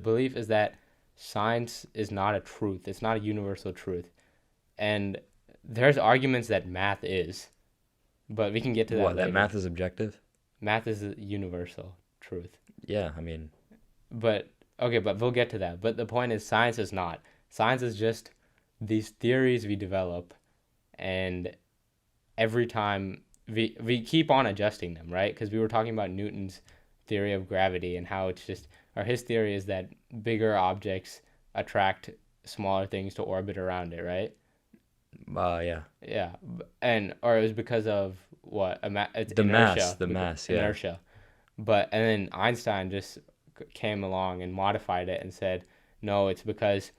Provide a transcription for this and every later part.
belief is that science is not a truth. It's not a universal truth. And there's arguments that math is, but we can get to that What, later. that math is objective? Math is a universal truth. Yeah, I mean, But okay, but we'll get to that. But the point is science is not. Science is just these theories we develop, and every time we keep on adjusting them, right? Because we were talking about Newton's theory of gravity and how it's just, or his theory is that bigger objects attract smaller things to orbit around it, right? yeah. Yeah, and or it was because of what? It's The mass, inertia. the mass, yeah. Inertia. But and then Einstein just came along and modified it and said, no, it's because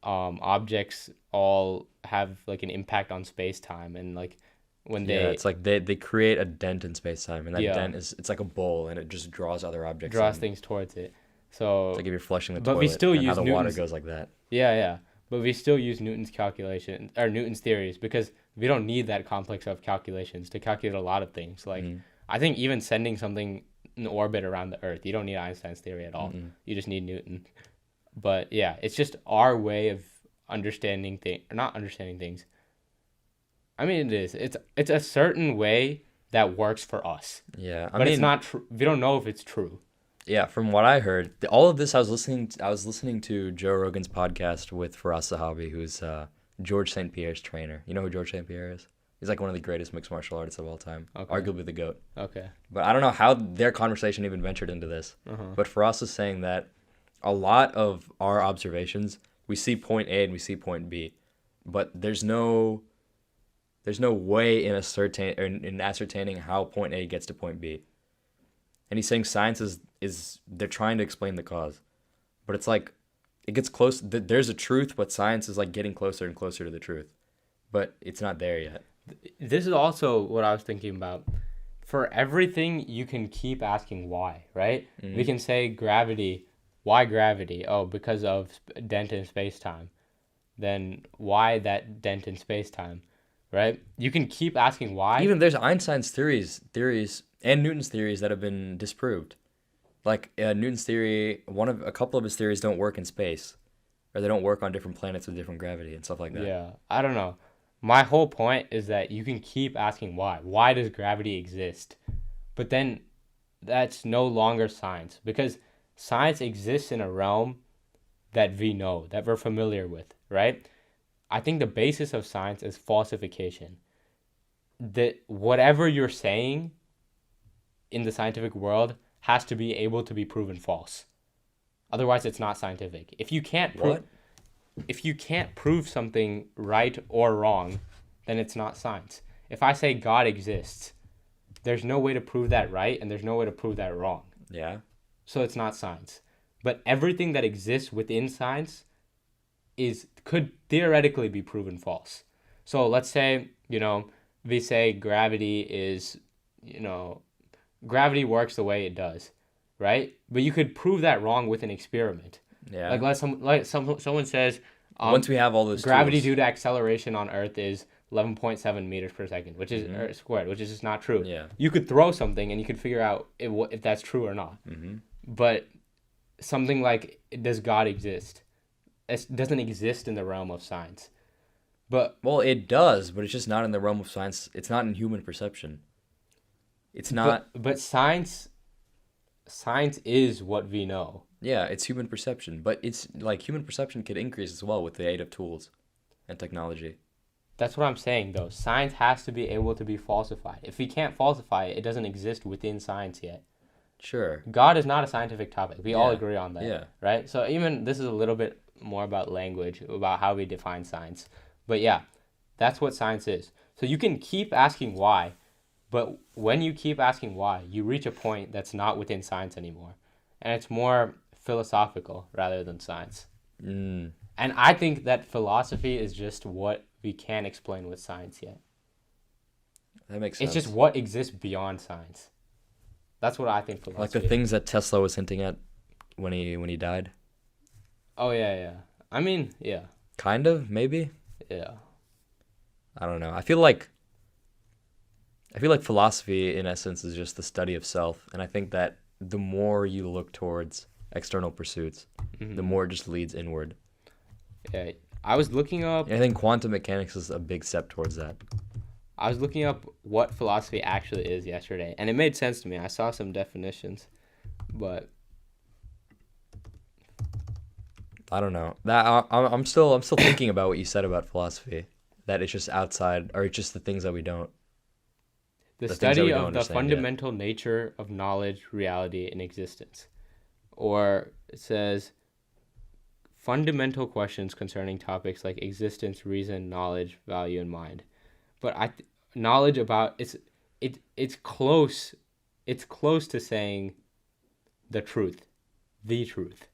objects all have like an impact on space time, and like when Yeah, they it's like they create a dent in space-time, and that yeah dent is, it's like a bowl, and it just draws other objects draws in. things towards it. It's like So, if you're flushing the but we toilet, still and how use the water Newton's goes like that. yeah. But we still use Newton's calculation or Newton's theories because we don't need that complex of calculations to calculate a lot of things. Like I think even sending something in orbit around the Earth, you don't need Einstein's theory at all. You just need Newton. But yeah, it's just our way of understanding things, not understanding things. I mean, it is. It's a certain way that works for us, Yeah, I but it's mean, not true. We don't know if it's true. yeah, from what I heard, all of this I was listening to Joe Rogan's podcast with Faraz Sahabi, who's George St. Pierre's trainer. You know who George St. Pierre is? He's like one of the greatest mixed martial artists of all time, Okay. arguably the GOAT. Okay. But I don't know how their conversation even ventured into this. But Faraz is saying that a lot of our observations, we see point A and we see point B, but there's no way in ascertaining how point A gets to point B. And he's saying science is they're trying to explain the cause, but it's like it gets close. There's a truth, but science is like getting closer and closer to the truth, but it's not there yet. This is also what I was thinking about. For everything, you can keep asking why, right? We can say gravity. Why gravity? Oh, because of dent in space-time. Then why that dent in space-time, right? You can keep asking why. Even there's Einstein's theories, and Newton's theories that have been disproved. Like Newton's theory, a couple of his theories don't work in space, or they don't work on different planets with different gravity and stuff like that. Yeah, I don't know. My whole point is that you can keep asking why. Why does gravity exist? But then that's no longer science because science exists in a realm that we know, that we're familiar with, right? I think the basis of science is falsification. That whatever you're saying in the scientific world has to be able to be proven false. Otherwise, it's not scientific. If you can't prove something right or wrong, then it's not science. If I say God exists, there's no way to prove that right and there's no way to prove that wrong. Yeah. So it's not science. But everything that exists within science could theoretically be proven false. So let's say, we say gravity works the way it does, right? But you could prove that wrong with an experiment. Yeah. Like someone says, Once we have all those gravity tools. due to acceleration on Earth is 11.7 meters per second, which is squared, which is just not true. Yeah. You could throw something and you could figure out if that's true or not. But something like, does God exist? It doesn't exist in the realm of science. But Well, it does, but it's just not in the realm of science. It's not in human perception. It's not. But science is what we know. Yeah, it's human perception, but it's like human perception could increase as well with the aid of tools and technology. That's what I'm saying, though. Science has to be able to be falsified. If we can't falsify it, it doesn't exist within science yet. Sure. God is not a scientific topic. We all Yeah. agree on that. Yeah. Right? So even this is a little bit more about language, about how we define science. But yeah, that's what science is. So you can keep asking why, but when you keep asking why, you reach a point that's not within science anymore. And it's more philosophical rather than science. And I think that philosophy is just what we can't explain with science yet. That makes sense. It's just what exists beyond science. That's what I think philosophy like the is. things that Tesla was hinting at when he died. Oh, yeah. I mean, yeah. Kind of, maybe. Yeah. I don't know. I feel like philosophy in essence is just the study of self, and I think that the more you look towards external pursuits, Mm-hmm. the more it just leads inward. Yeah, I was looking up. And I think quantum mechanics is a big step towards that. I was looking up what philosophy actually is yesterday, and it made sense to me. I saw some definitions, but I don't know. That I'm still thinking about what you said about philosophy. That it's just outside, or it's just the things that we don't. the The things that we study don't of the understand yet. fundamental nature of knowledge, reality, and existence. Or it says fundamental questions concerning topics like existence, reason, knowledge, value, and mind. But knowledge about it's close. It's close to saying the truth, the truth.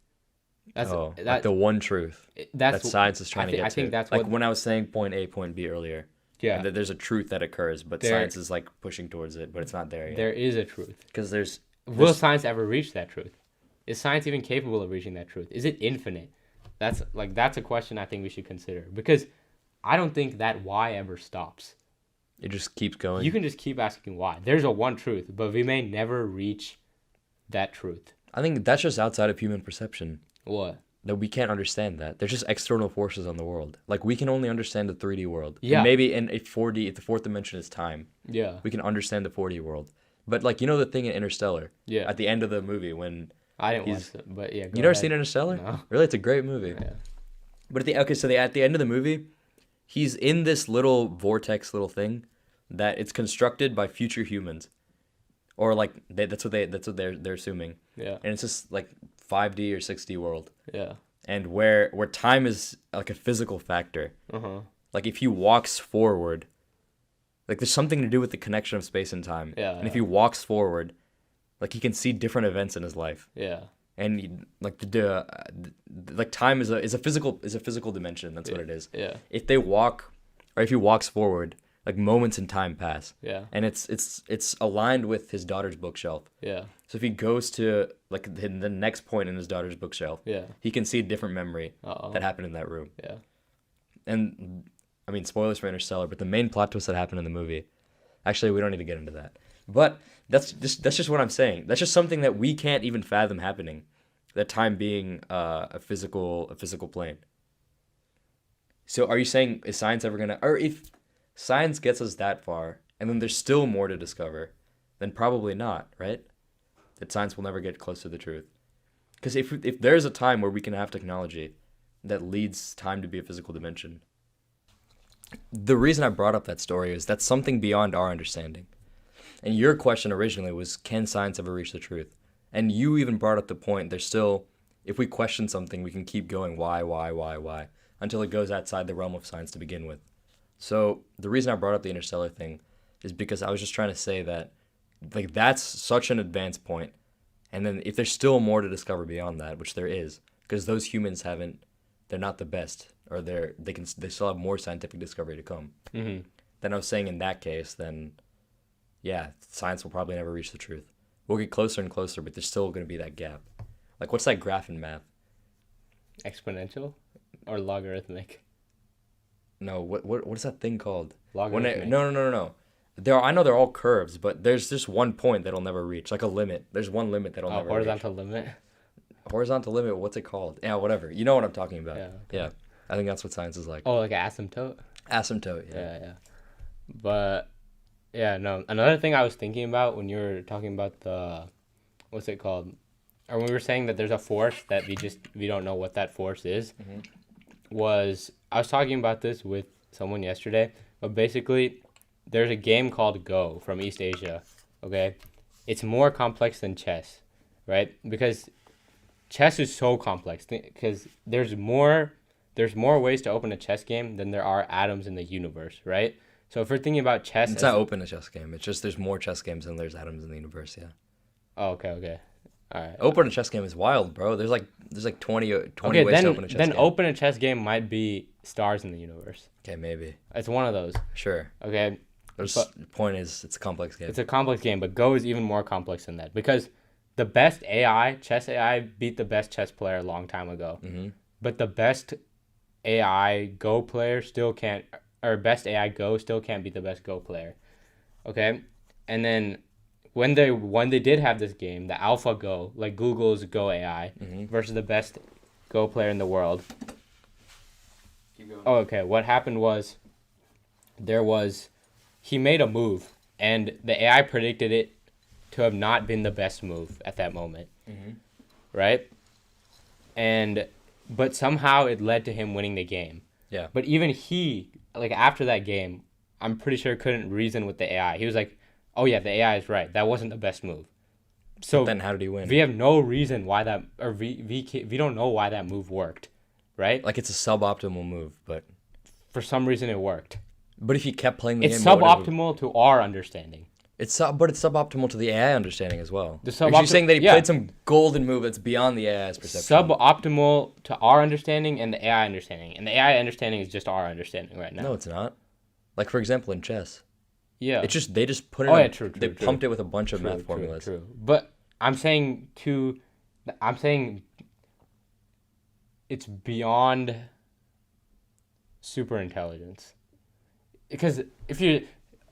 That's Like the one truth that's that science is trying to get I to. think that's like what when I was saying point A, point B earlier. yeah. And that there's a truth that occurs, but There- science is like pushing towards it, but it's not there yet. There is a truth. Because there's Will science ever reach that truth? Is science even capable of reaching that truth? Is it infinite? That's a question I think we should consider, because I don't think that why ever stops. it just keeps going. You can just keep asking why. There's a one truth, but we may never reach that truth. I think that's just outside of human perception. What? That we can't understand that. There's just external forces on the world. Like we can only understand the 3D world. Yeah. And maybe in a 4D, if the fourth dimension is time, Yeah. we can understand the 4D world. But like the thing in Interstellar. Yeah. At the end of the movie when I didn't watch it, but yeah. you never seen Interstellar? No. Really, it's a great movie. Yeah. But at the end of the movie, he's in this little vortex, little thing, that it's constructed by future humans, or like that's what they're assuming. Yeah. And it's just like 5D or 6D world, Yeah. and where time is like a physical factor. Uh-huh. Like if he walks forward, like there's something to do with the connection of space and time. Yeah, And if yeah. he walks forward, like he can see different events in his life. Yeah. And like time is a physical dimension. That's what it is. Yeah. If he walks forward, like moments in time pass. Yeah. And it's aligned with his daughter's bookshelf. Yeah. So if he goes to like the next point in his daughter's bookshelf, Yeah. he can see a different memory Uh-oh. that happened in that room. Yeah. And I mean, spoilers for Interstellar, but the main plot twist that happened in the movie, actually, we don't need to get into that. But that's just what I'm saying. That's just something that we can't even fathom happening. That time being a physical plane. So are you saying, is science ever gonna, or if science gets us that far and then there's still more to discover, then probably not, right? That science will never get close to the truth. Because if there's a time where we can have technology that leads time to be a physical dimension, the reason I brought up that story is that's something beyond our understanding. And your question originally was, can science ever reach the truth? And you even brought up the point, there's still, if we question something, we can keep going, why, until it goes outside the realm of science to begin with. So the reason I brought up the Interstellar thing is because I was just trying to say that, like, that's such an advanced point. And then if there's still more to discover beyond that, which there is, because those humans they're not the best, or they still have more scientific discovery to come. Mm-hmm. Then I was saying in that case, then yeah, science will probably never reach the truth. We'll get closer and closer, but there's still going to be that gap. Like, what's that graph in math? Exponential or logarithmic? No, what is that thing called? Logarithmic. No. I know they're all curves, but there's just one point that'll never reach, like a limit. There's one limit that'll never Horizontal limit. reach. Horizontal limit, what's it called? Yeah, whatever. You know what I'm talking about. Yeah, okay. Yeah. I think that's what science is like. Oh, like an asymptote? Asymptote, yeah. Yeah. But yeah, no. Another thing I was thinking about when you were talking about the, what's it called? Or when we were saying that there's a force that we don't know what that force is, was I was talking about this with someone yesterday, but basically there's a game called Go from East Asia, okay? It's more complex than chess, right? Because chess is so complex because there's more ways to open a chess game than there are atoms in the universe, right? So if we're thinking about chess, It's not open a chess game. It's just there's more chess games than there's atoms in the universe, yeah. Oh, okay. All right. Open a chess game is wild, bro. There's like 20 Okay, ways to open a chess then game. open a chess game might be stars in the universe. Okay, maybe. It's one of those. Sure. Okay. The point is, it's a complex game. It's a complex game, but Go is even more complex than that because the best chess AI, beat the best chess player a long time ago. Mm-hmm. But the best AI Go player still can't, or best AI Go still can't beat the best Go player. Okay? And then when they did have this game, the AlphaGo, like Google's Go AI versus the best Go player in the world. Keep going. Oh, okay. What happened was he made a move, and the AI predicted it to have not been the best move at that moment, right? But somehow it led to him winning the game. Yeah. But even he, like after that game, I'm pretty sure couldn't reason with the AI. He was like, "Oh yeah, the AI is right. That wasn't the best move." So But then how did he win? we have no reason why that, or we don't know why that move worked, right? Like it's a suboptimal move, but For some reason it worked. if he kept playing the It's game, what would it have- suboptimal to our understanding. But it's suboptimal to the AI understanding as well. The You're saying that he yeah. played some golden move that's beyond the AI's perception. Suboptimal to our understanding and the AI understanding. And the AI understanding is just our understanding right now. No, it's not. Like for example, in chess, Yeah. it's just they just put it. Oh, on, yeah, true, They true. pumped it with a bunch of math formulas. True. But I'm saying it's beyond super intelligence. Because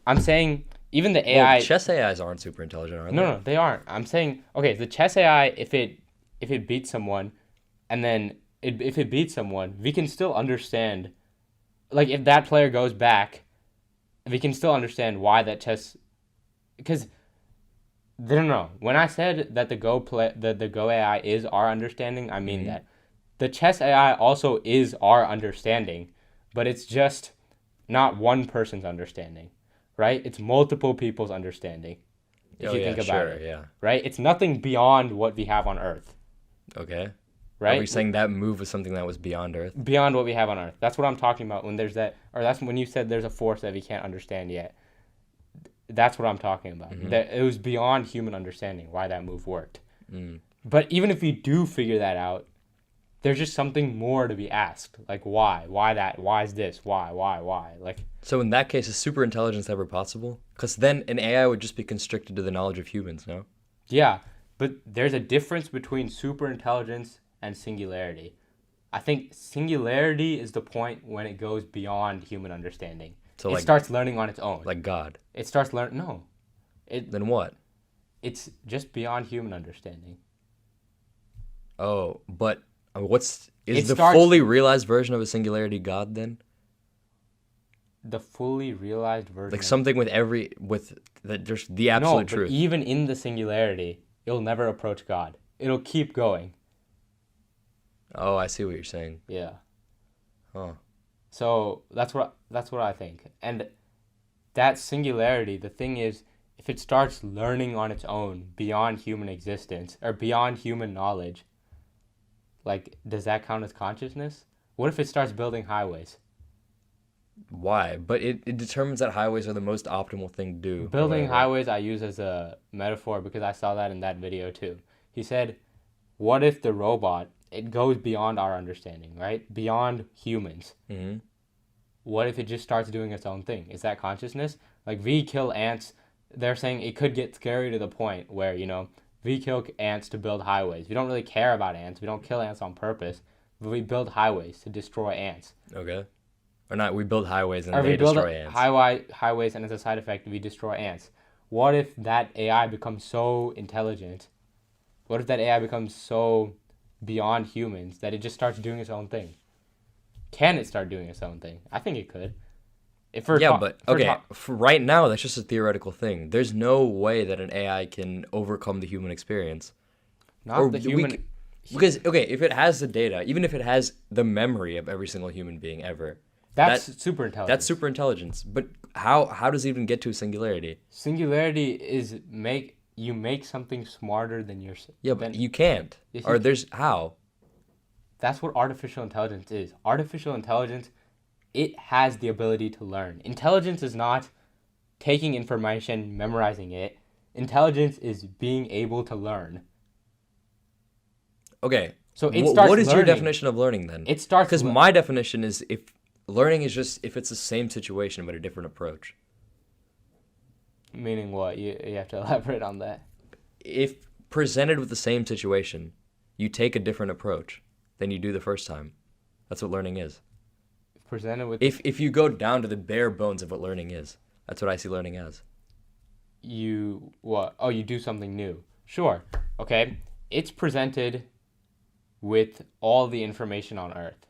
I'm saying even the AI. Well, chess AIs aren't super intelligent, are they? No, they aren't. I'm saying, okay, the chess AI, if it beats someone, and then if it beats someone, we can still understand. Like if that player goes back, we can still understand why that chess. Because I don't know. When I said that the Go AI is our understanding, I mean that the chess AI also is our understanding, but it's just not one person's understanding, right? It's multiple people's understanding. If you think about it, yeah. right? It's nothing beyond what we have on Earth, Okay. right? Are we saying that move was something that was beyond Earth? Beyond what we have on Earth. That's what I'm talking about when there's that, or that's when you said there's a force that we can't understand yet. That's what I'm talking about. That it was beyond human understanding why that move worked. But even if we do figure that out, there's just something more to be asked. Like why? Why that? Why is this? Why? Like So in that case, is super intelligence ever possible? Because then an AI would just be constricted to the knowledge of humans, no? yeah, but there's a difference between super intelligence and singularity. I think singularity is the point when it goes beyond human understanding. So it like- starts learning on its own. Like God. It starts learning. No, Then what? it's just beyond human understanding. Oh, but is It the starts- fully realized version of a singularity God then? The fully realized version. Like something with just the no, absolute but truth. even in the singularity, it'll never approach God. It'll keep going. Oh, I see what you're saying. Yeah. Huh. So that's what I think. And that singularity, the thing is, if it starts learning on its own beyond human existence or beyond human knowledge, like does that count as consciousness? What if it starts building highways? Why? But it determines that highways are the most optimal thing to do. or Building whatever. highways I use as a metaphor because I saw that in that video too. He said, what if the robot, it goes beyond our understanding, right? Beyond humans. Mhm. What if it just starts doing its own thing? Is that consciousness? Like we kill ants, they're saying it could get scary to the point where, we kill ants to build highways. We don't really care about ants. We don't kill ants on purpose, but we build highways to destroy ants. Okay. Or not, we build highways and Or they we build destroy ants. highways, and as a side effect, we destroy ants. What if that AI becomes so intelligent? What if that AI becomes so beyond humans that it just starts doing its own thing? Can it start doing its own thing? I think it could. For right now, that's just a theoretical thing. There's no way that an AI can overcome the human experience. not the human. Because if it has the data, even if it has the memory of every single human being ever, That's super intelligent. that's super intelligence. But how does it even get to a singularity? Singularity is make something smarter than yourself. Yeah, but you can't. Yes, Or you there's how? That's what artificial intelligence is. Artificial intelligence, it has the ability to learn. Intelligence is not taking information, memorizing it. Intelligence is being able to learn. Okay. So it starts what is your learning. definition of learning then? It starts Because my definition is if learning is just if it's the same situation but a different approach. Meaning what? You have to elaborate on that. If presented with the same situation, you take a different approach than you do the first time. That's what learning is. Presented with If you go down to the bare bones of what learning is, that's what I see learning as. you what? Oh, you do something new. Sure. Okay. It's presented with all the information on Earth,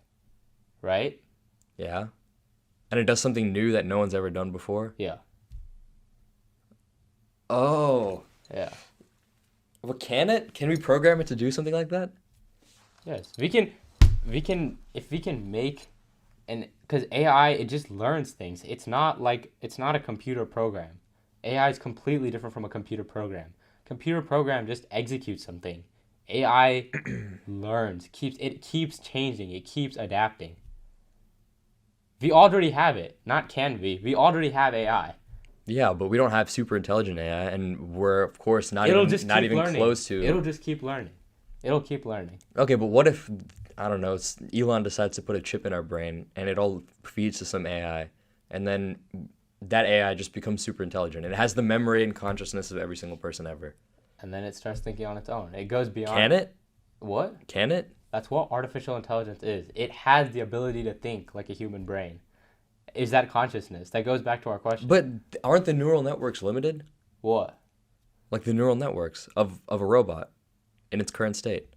right? Yeah. And it does something new that no one's ever done before. Yeah. Oh. Yeah. Well, can it? Can we program it to do something like that? Yes. If we can make because AI, it just learns things. It's not a computer program. AI is completely different from a computer program. Computer program just executes something. AI learns, keeps changing, it keeps adapting. We already have it. Not can we? We already have AI. Yeah, but we don't have super intelligent AI, and we're of course not It'll even just not keep even learning. close to. It'll just keep learning. It'll keep learning. Okay, but what if I don't know? Elon decides to put a chip in our brain, and it all feeds to some AI, and then that AI just becomes super intelligent. It has the memory and consciousness of every single person ever. And then it starts thinking on its own. It goes beyond. Can it? What? Can it? That's what artificial intelligence is. It has the ability to think like a human brain. Is that consciousness? That goes back to our question. But aren't the neural networks limited? What? Like the neural networks of a robot in its current state.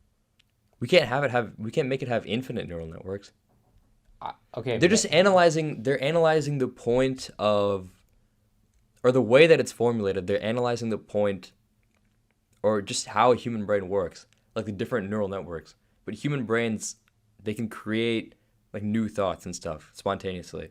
We can't make it have infinite neural networks. Okay. They're just analyzing the point of or the way that it's formulated. They're analyzing the point or just how a human brain works, like the different neural networks. But human brains, they can create like new thoughts and stuff spontaneously.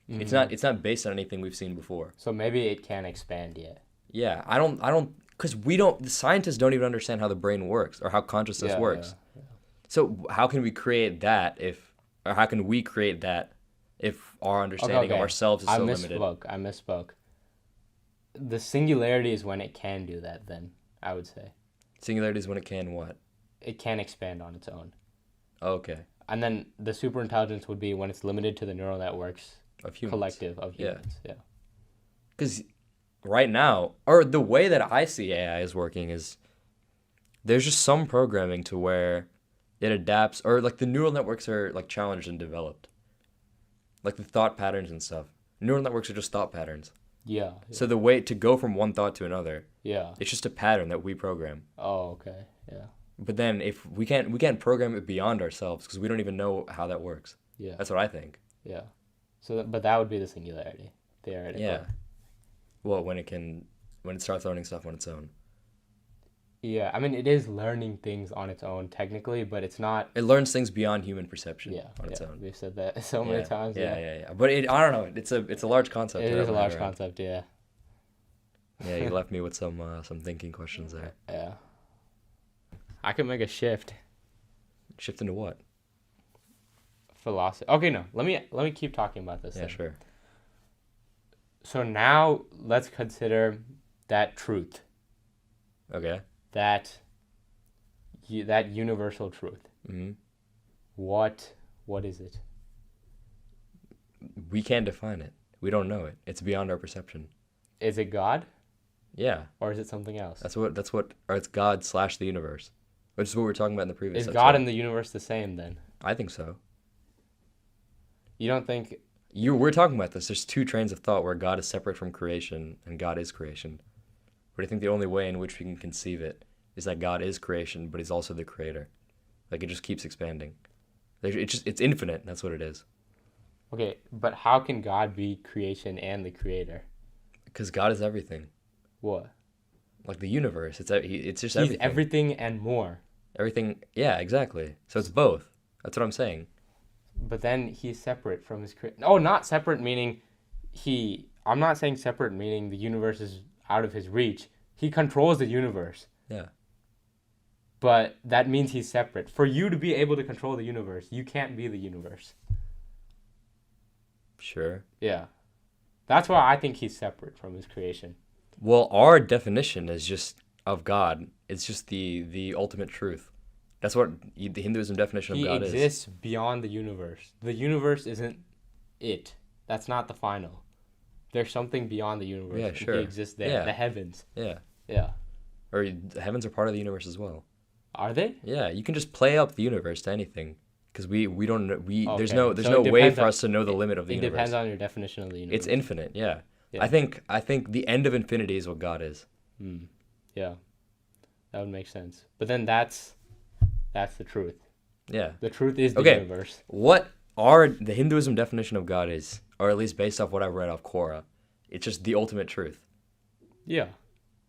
Mm-hmm. It's not based on anything we've seen before. So maybe it can't expand yet. Yeah, I don't because the scientists don't even understand how the brain works or how consciousness works. Yeah. So how can we create that if our understanding of ourselves is so limited? I misspoke. The singularity is when it can do that, then, I would say. Singularity is when it can what? It can expand on its own. Okay. And then the superintelligence would be when it's limited to the neural networks Of humans. collective of humans. Yeah. Because right now, or the way that I see AI is working is there's just some programming to where it adapts, or like the neural networks are like challenged and developed. Like the thought patterns and stuff. Neural networks are just thought patterns. Yeah. So the way to go from one thought to another, Yeah. it's just a pattern that we program. Oh, okay. Yeah. But then if we can't program it beyond ourselves because we don't even know how that works. Yeah. That's what I think. Yeah. So, but that would be the singularity, theoretically. Yeah. Well, when it starts learning stuff on its own. Yeah. I mean, it is learning things on its own technically, but it's not. It learns things beyond human perception on its own. We've said that so many times. Yeah. But I don't know. It's a large concept. It is a large concept. Yeah. Yeah, you left me with some thinking questions there. Yeah. I could make a shift. Shift into what? Philosophy. Okay, no. Let me keep talking about this. Yeah, then. sure. So now let's consider that truth. Okay. That universal truth. Mm-hmm. What is it? We can't define it. We don't know it. It's beyond our perception. Is it God? Yeah. Or is it something else? Or it's God / the universe. Which is what we were talking about in the previous Is episode. God and the universe the same then? I think so. You don't think... We're talking about this. There's two trains of thought where God is separate from creation and God is creation. But I think the only way in which we can conceive it is that God is creation, but he's also the creator. Like it just keeps expanding. It's infinite. That's what it is. Okay, but how can God be creation and the creator? Because God is everything. What? Like the universe. It's just He's everything. everything and more. Everything. Yeah, exactly. So it's both. That's what I'm saying. But then he's separate from his creator. Oh, not separate meaning I'm not saying separate meaning the universe is out of his reach. He controls the universe. Yeah. But that means he's separate. For you to be able to control the universe, you can't be the universe. Sure. Yeah. That's why I think he's separate from his creation. Well, our definition is just of God. It's just the ultimate truth. That's what the Hinduism definition of God is. He exists beyond the universe. The universe isn't it. That's not the final. There's something beyond the universe. Yeah, sure. He exists there. Yeah. The heavens. Yeah. Yeah. Or the heavens are part of the universe as well. Are they? Yeah, you can just play up the universe to anything. Because we don't know, there's Okay. no So it way depends for us to know the limit of the It universe. depends on your definition of the universe. It's infinite, yeah. Yeah. I think the end of infinity is what God is. Yeah. That would make sense. But then that's the truth. Yeah. The truth is the Okay. universe. What are the Hinduism definition of God is, or at least based off what I've read off Quora, it's just the ultimate truth. Yeah.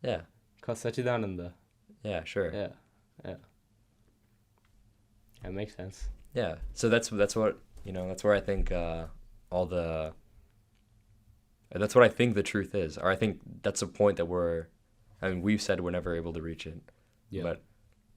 Yeah. Cause Sachidananda. Yeah, sure. Yeah. Yeah. That makes sense. Yeah. So that's what, that's where I think all the that's what I think the truth is. Or I think that's a point that we've said we're never able to reach it. Yeah. But